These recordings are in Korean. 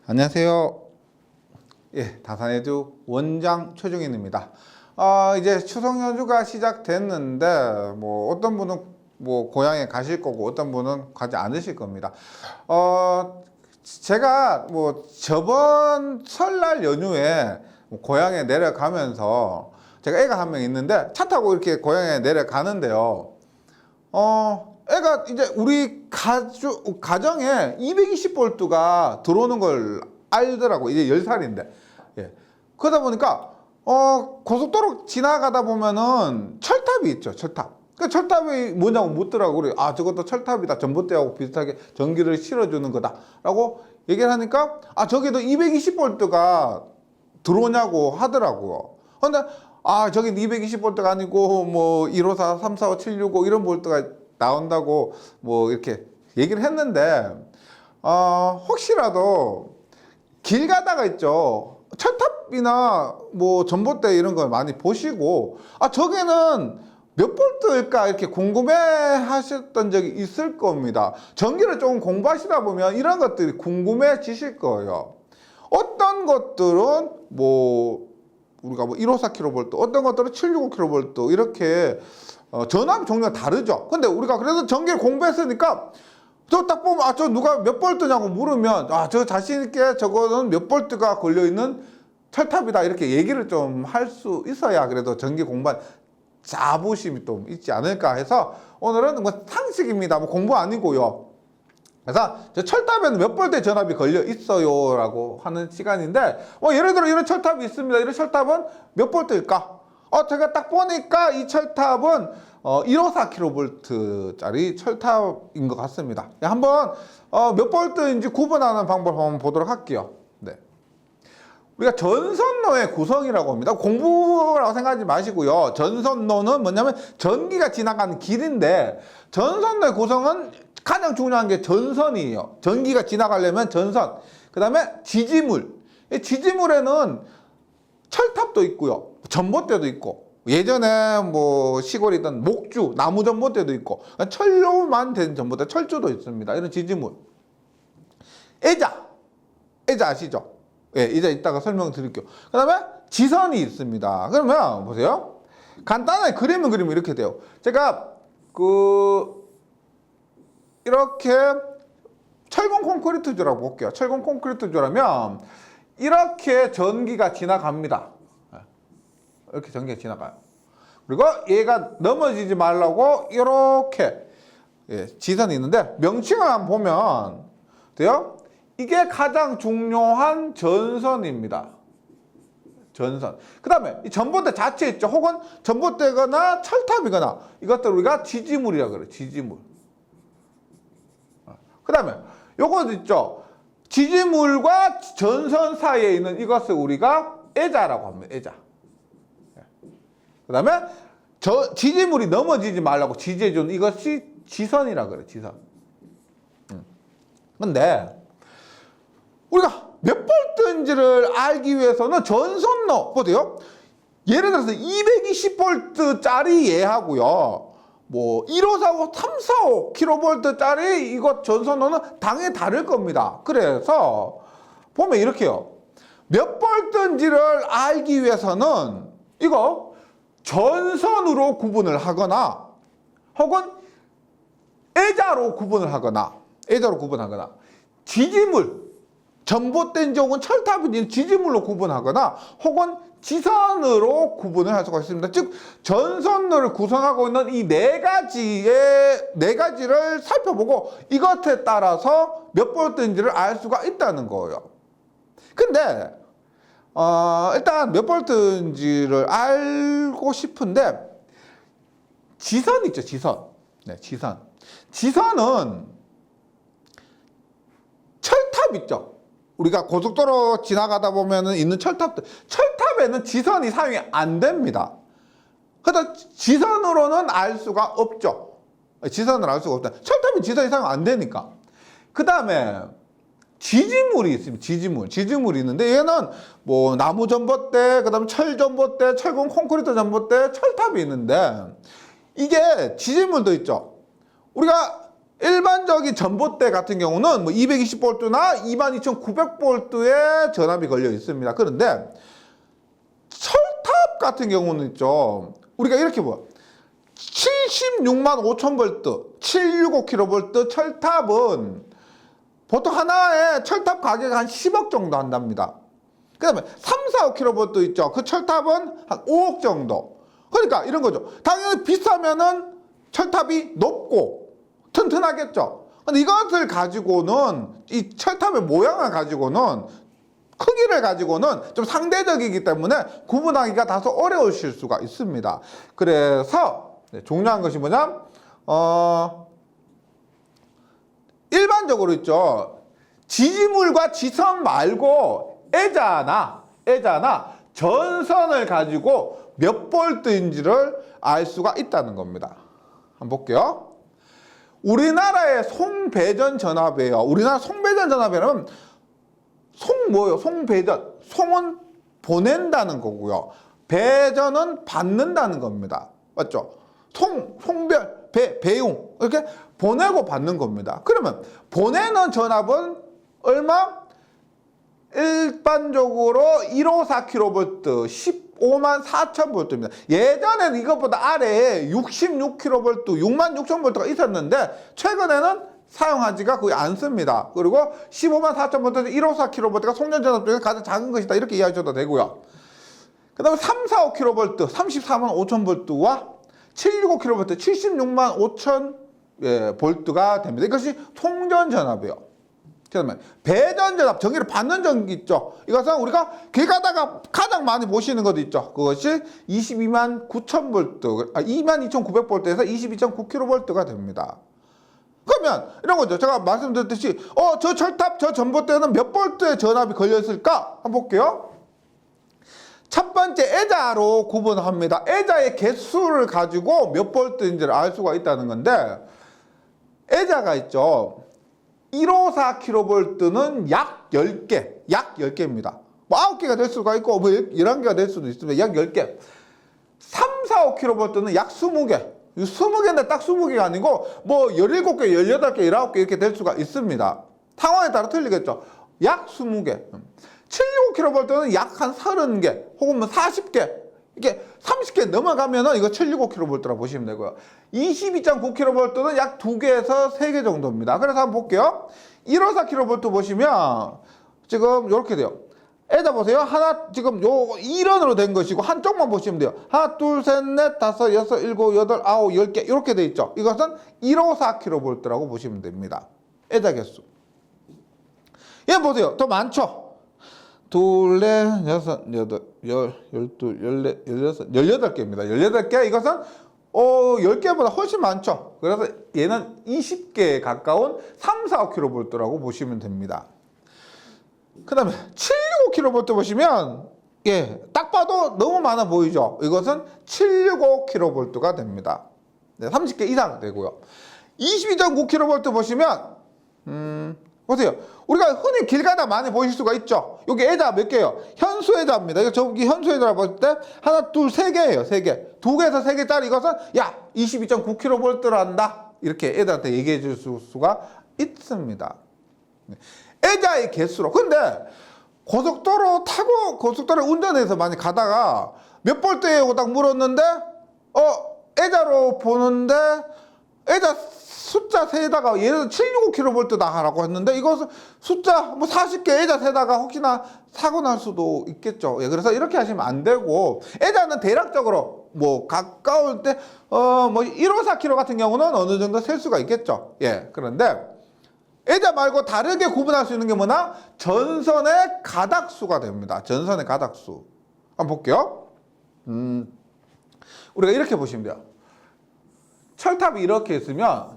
안녕하세요. 예, 다산에듀 원장 최종인입니다. 이제 추석 연휴가 시작됐는데, 어떤 분은 고향에 가실 거고, 어떤 분은 가지 않으실 겁니다. 제가 저번 설날 연휴에 고향에 내려가면서, 제가 애가 한 명 있는데, 차 타고 이렇게 고향에 내려가는데요. 애가 이제 우리 가정에 220볼트가 들어오는 걸 알더라고. 이제 10살인데. 예. 그러다 보니까, 고속도로 지나가다 보면은 철탑이 있죠, 철탑. 그 철탑이 뭐냐고 묻더라고. 그래. 저것도 철탑이다. 전봇대하고 비슷하게 전기를 실어주는 거다. 라고 얘기를 하니까, 저기도 220볼트가 들어오냐고 하더라고요. 근데, 저기 220볼트가 아니고, 154, 345, 765 이런 볼트가 나온다고 이렇게 얘기를 했는데, 혹시라도 길 가다가 있죠. 철탑이나 전봇대 이런 걸 많이 보시고, 저기는 몇 볼트일까 이렇게 궁금해 하셨던 적이 있을 겁니다. 전기를 조금 공부하시다 보면 이런 것들이 궁금해지실 거예요. 어떤 것들은 우리가 154kV, 어떤 것들은 765kV 이렇게 전압 종류가 다르죠. 근데 우리가 그래서 전기를 공부했으니까 저 딱 보면 저 누가 몇 볼트냐고 물으면 저 자신 있게 저거는 몇 볼트가 걸려 있는 철탑이다 이렇게 얘기를 좀 할 수 있어야 그래도 전기 공부한 자부심이 좀 있지 않을까 해서 오늘은 상식입니다. 공부 아니고요. 그래서 저 철탑에는 몇 볼트의 전압이 걸려 있어요 라고 하는 시간인데, 예를 들어 이런 철탑이 있습니다. 이런 철탑은 몇 볼트일까? 제가 딱 보니까 이 철탑은 154kV짜리 철탑인 것 같습니다. 한번 몇 볼트인지 구분하는 방법 한번 보도록 할게요. 네. 우리가 전선로의 구성이라고 합니다. 공부라고 생각하지 마시고요. 전선로는 뭐냐면 전기가 지나가는 길인데, 전선로의 구성은 가장 중요한 게 전선이에요. 전기가 지나가려면 전선. 그 다음에 지지물. 이 지지물에는 철탑도 있고요. 전봇대도 있고. 예전에 시골이던 목주, 나무 전봇대도 있고. 철로만 된 전봇대, 철조도 있습니다. 이런 지지물. 애자 아시죠? 예, 이제 이따가 설명드릴게요. 그 다음에 지선이 있습니다. 그러면 보세요. 간단하게 그림은 이렇게 돼요. 제가 이렇게 철근 콘크리트조라고 볼게요. 철근 콘크리트조라면 이렇게 전기가 지나갑니다. 이렇게 전기가 지나가요. 그리고 얘가 넘어지지 말라고 이렇게 지선이 있는데, 명칭을 한번 보면 돼요. 이게 가장 중요한 전선입니다. 전선. 그 다음에 이 전봇대 자체 있죠. 혹은 전봇대거나 철탑이거나 이것들 우리가 지지물이라고 그래요. 지지물. 그 다음에 요것 있죠. 지지물과 전선 사이에 있는 이것을 우리가 애자라고 합니다. 애자. 그 다음에 지지물이 넘어지지 말라고 지지해주는 이것이 지선이라고 그래요. 지선. 근데 우리가 몇 볼트인지를 알기 위해서는 전선로 보세요. 예를 들어서 220볼트짜리 얘하고요. 1545, 345kV짜리 이것 전선로는 당연히 다를 겁니다. 그래서 보면 이렇게요. 몇 볼트인지를 알기 위해서는 이거 전선으로 구분을 하거나 혹은 애자로 구분을 하거나 지지물, 전봇대인지 혹은 철탑인지 지지물로 구분하거나 혹은 지선으로 구분을 할 수가 있습니다. 즉 전선로를 구성하고 있는 이 네 가지를 살펴보고 이것에 따라서 몇 볼트인지를 알 수가 있다는 거예요. 근데 일단 몇 볼트인지를 알고 싶은데, 지선 있죠, 지선. 네, 지선. 지선은 철탑 있죠. 우리가 고속도로 지나가다 보면은 있는 철탑에는 지선이 사용이 안 됩니다. 그래서 지선으로는 알 수가 없죠. 지선을 알 수가 없다. 철탑은 지선이 사용 안 되니까. 그 다음에 지지물이 있습니다. 지지물이 있는데 얘는 나무 전봇대, 그 다음에 철 전봇대, 철근 콘크리트 전봇대, 철탑이 있는데, 이게 지지물도 있죠. 우리가 일반적인 전봇대 같은 경우는 뭐 220V나 22,900V의 전압이 걸려 있습니다. 그런데 철탑 같은 경우는 있죠. 우리가 이렇게 봐요. 76만 5천 볼트, 765kV 철탑은 보통 하나에 철탑 가격이 한 10억 정도 한답니다. 그 다음에 3, 4kV 있죠. 그 철탑은 한 5억 정도. 그러니까 이런 거죠. 당연히 비싸면은 철탑이 높고 튼튼하겠죠. 근데 이것을 가지고는, 이 철탑의 모양을 가지고는, 크기를 가지고는 좀 상대적이기 때문에 구분하기가 다소 어려우실 수가 있습니다. 그래서 중요한 것이 뭐냐? 일반적으로 있죠. 지지물과 지선 말고 애자나 전선을 가지고 몇 볼트인지를 알 수가 있다는 겁니다. 한번 볼게요. 우리나라의 송배전 전압이에요. 우리나라 송배전 전압에는 뭐예요? 송배전. 송은 보낸다는 거고요. 배전은 받는다는 겁니다. 맞죠? 송별, 배용. 이렇게 보내고 받는 겁니다. 그러면 보내는 전압은 얼마? 일반적으로 154kV, 15만 4천 볼트입니다. 예전에는 이것보다 아래에 66kV, 66,000V가 있었는데 최근에는 사용하지가 거의 않습니다. 그리고 15만 4천 볼트에서 154kV가 송전전압 중에서 가장 작은 것이다. 이렇게 이해하셔도 되고요. 그 다음에 3, 4, 5kV, 34만 5천 볼트와 765kV, 76만 5천 볼트가 됩니다. 이것이 송전전압이에요. 그 다음에 배전전압, 전기를 받는 전기 있죠. 이것은 우리가 길 가다가 가장 많이 보시는 것도 있죠. 그것이 22만 9천 볼트, 22,900볼트에서 22.9kV가 됩니다. 그러면 이런 거죠. 제가 말씀드렸듯이 저 철탑, 저 전봇대는 몇 볼트의 전압이 걸려 있을까? 한번 볼게요. 첫 번째 애자로 구분합니다. 애자의 개수를 가지고 몇 볼트인지를 알 수가 있다는 건데, 애자가 있죠. 154kV는 약 10개입니다. 뭐 9개가 될 수가 있고 뭐 11개가 될 수도 있습니다. 약 10개. 3, 4, 5kV는 약 20개. 20개인데 딱 20개가 아니고 뭐 17개, 18개, 19개 이렇게 될 수가 있습니다. 상황에 따라 틀리겠죠. 약 20개. 765kV는 약 한 30개 혹은 뭐 40개. 이게 30개 넘어가면은 이거 765kV라고 보시면 되고요. 22.9kV는 약 2개에서 3개 정도입니다. 그래서 한번 볼게요. 154kV 보시면 지금 이렇게 돼요. 애자 보세요. 하나, 지금 요 일원으로 된 것이고 한쪽만 보시면 돼요. 하나, 둘, 셋, 넷, 다섯, 여섯, 일곱, 여덟, 아홉, 10개 이렇게 돼 있죠. 이것은 154kV라고 보시면 됩니다. 애자 개수. 얘 보세요. 더 많죠? 둘, 넷, 여섯, 여덟, 열둘, 열넷, 열여섯, 18개입니다. 18개. 이것은 10개보다 훨씬 많죠. 그래서 얘는 20개에 가까운 3, 4, 5kV라고 보시면 됩니다. 그 다음에 765kV 보시면 딱 봐도 너무 많아 보이죠. 이것은 765kV가 됩니다. 네, 30개 이상 되고요. 22.9kV 보시면 보세요. 우리가 흔히 길 가다 많이 보실 수가 있죠. 여기 애자 몇 개예요? 현수 애자입니다. 이거 저기 현수 애자라고 볼 때 하나, 둘, 3개예요. 3개. 2개에서 3개짜리 이것은 22.9kV란다. 이렇게 애들한테 얘기해 줄 수가 있습니다. 애자의 개수로. 근데 고속도로 운전해서 많이 가다가 몇 볼트예요? 딱 물었는데 애자로 보는데 애자 숫자 세다가 예를 들어 765kV다 하라고 했는데 이것은 숫자 뭐 40개 애자 세다가 혹시나 사고 날 수도 있겠죠. 그래서 이렇게 하시면 안 되고, 애자는 대략적으로 뭐 가까울 때 뭐 154kV 같은 경우는 어느 정도 셀 수가 있겠죠. 그런데 애자 말고 다르게 구분할 수 있는 게 뭐냐? 전선의 가닥수가 됩니다. 전선의 가닥수. 한번 볼게요. 우리가 이렇게 보시면 돼요. 철탑이 이렇게 있으면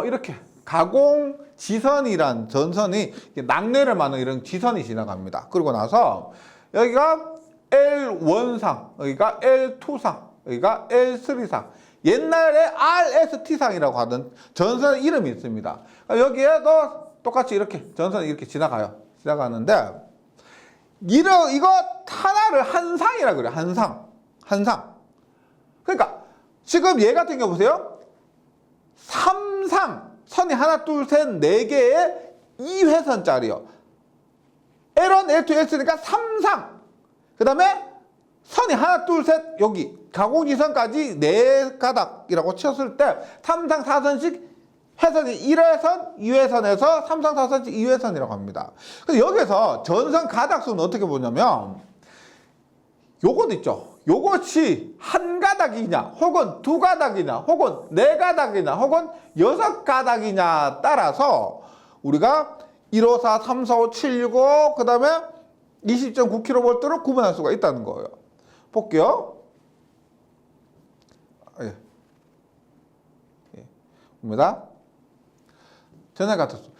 이렇게 가공 지선이란 전선이 낙뢰를 많은 이런 지선이 지나갑니다. 그러고 나서 여기가 L1상, 여기가 L2상, 여기가 L3상, 옛날에 RST상이라고 하던 전선 이름이 있습니다. 여기에도 똑같이 이렇게 전선이 이렇게 지나가는데 이거 하나를 한 상이라 그래요. 한 상. 그러니까 지금 얘 같은 경우 보세요. 3상 선이 하나 둘 셋 네 개의 2회선짜리요. L1, L2, L3니까 3상. 그 다음에 선이 하나 둘 셋 여기 가공지선까지 4가닥이라고 쳤을 때 3상 4선씩 회선이 1회선, 2회선에서 3상 4선씩 2회선이라고 합니다. 그래서 여기서 전선 가닥수는 어떻게 보냐면 요것 있죠. 요것이 한 가닥이냐 혹은 두 가닥이냐 혹은 네 가닥이냐 혹은 6가닥이냐 따라서 우리가 154, 345, 765, 그 다음에 20.9kV로 구분할 수가 있다는 거예요. 볼게요. 예. 봅니다. 전압 가닥수.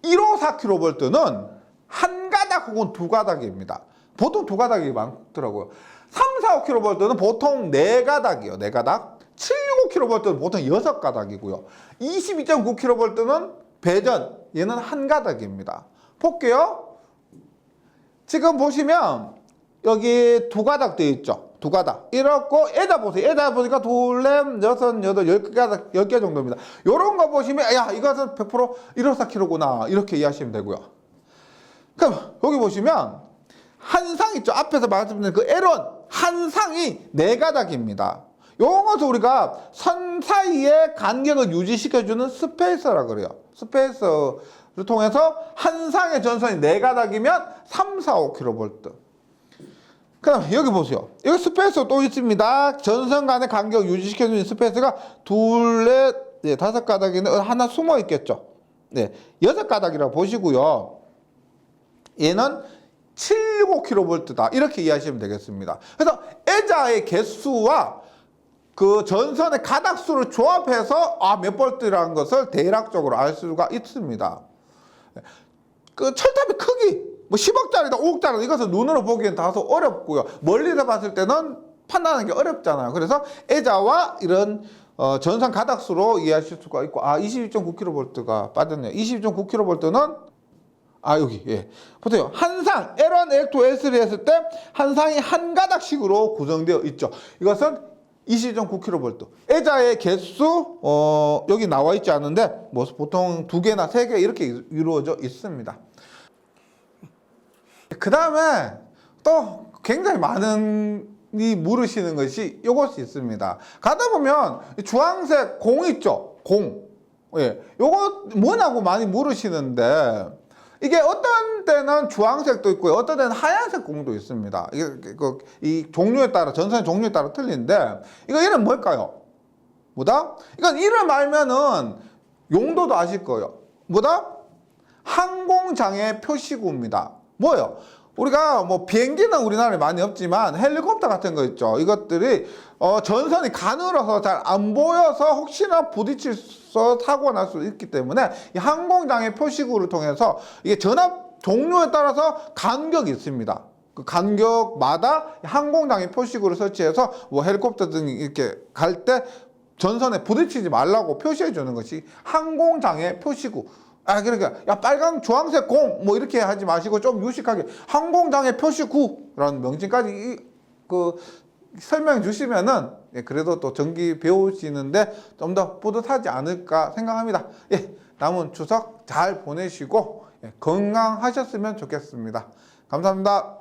154kV는 한 가닥 혹은 두 가닥입니다. 보통 두 가닥이 많더라고요. 345kV는 보통 4가닥이요. 4가닥. 765kV는 보통 6가닥이고요. 22.9kV는 배전. 얘는 한 가닥입니다. 볼게요. 지금 보시면 여기 두 가닥 되어 있죠. 두 가닥. 이렇고 에다 보세요. 에다 보니까 둘, 넷, 여섯, 여덟, 10가닥, 10개 정도입니다. 요런 거 보시면 야, 이것은 100% 154kV구나. 이렇게 이해하시면 되고요. 그럼 여기 보시면 한 상 있죠. 앞에서 말씀드린 그 L1 한 상이 4가닥입니다. 요것을 우리가 선 사이의 간격을 유지시켜주는 스페이서라 그래요. 스페이서를 통해서 한 상의 전선이 4가닥이면 345kV. 그 다음 여기 보세요. 여기 스페이서 또 있습니다. 전선 간의 간격 유지시켜주는 스페이서가 둘, 넷, 네, 5가닥이는 하나 숨어 있겠죠. 네, 6가닥이라고 보시고요. 얘는 765kV다. 이렇게 이해하시면 되겠습니다. 그래서 애자의 개수와 그 전선의 가닥수를 조합해서 몇 볼트라는 것을 대략적으로 알 수가 있습니다. 그 철탑의 크기, 뭐 10억짜리다, 5억짜리다 이것을 눈으로 보기엔 다소 어렵고요. 멀리서 봤을 때는 판단하는 게 어렵잖아요. 그래서 애자와 이런 전선 가닥수로 이해하실 수가 있고 22.9kV가 빠졌네요. 22.9kV는 여기, 예. 보세요. 한 상, L1, L2, L3 했을 때, 한 상이 한 가닥씩으로 구성되어 있죠. 이것은 22.9kV. 애자의 개수, 여기 나와 있지 않은데, 뭐, 보통 2개나 3개 이렇게 이루어져 있습니다. 그 다음에 또 굉장히 많은 이 물으시는 것이 이것이 있습니다. 가다 보면 주황색 공 있죠? 공. 예. 요거 뭐냐고 많이 물으시는데, 이게 어떤 때는 주황색도 있고요. 어떤 때는 하얀색 공도 있습니다. 이 종류에 따라, 전선의 종류에 따라 틀린데, 이거 이름 뭘까요? 뭐다? 이건 이름 알면은 용도도 아실 거예요. 뭐다? 항공장애 표시구입니다. 뭐예요? 우리가 뭐 비행기는 우리나라에 많이 없지만 헬리콥터 같은 거 있죠. 이것들이 전선이 가늘어서 잘 안 보여서 혹시나 부딪혀서 사고가 날 수 있기 때문에 이 항공장애 표시구를 통해서 이게 전압 종류에 따라서 간격이 있습니다. 그 간격마다 항공장애 표시구를 설치해서 뭐 헬리콥터 등 이렇게 갈 때 전선에 부딪히지 말라고 표시해 주는 것이 항공장애 표시구. 그러니까 야 빨강 주황색 공 뭐 이렇게 하지 마시고 좀 유식하게 항공장애 표시구라는 명칭까지 설명해 주시면은 그래도 또 전기 배우시는데 좀 더 뿌듯하지 않을까 생각합니다. 남은 추석 잘 보내시고 건강하셨으면 좋겠습니다. 감사합니다.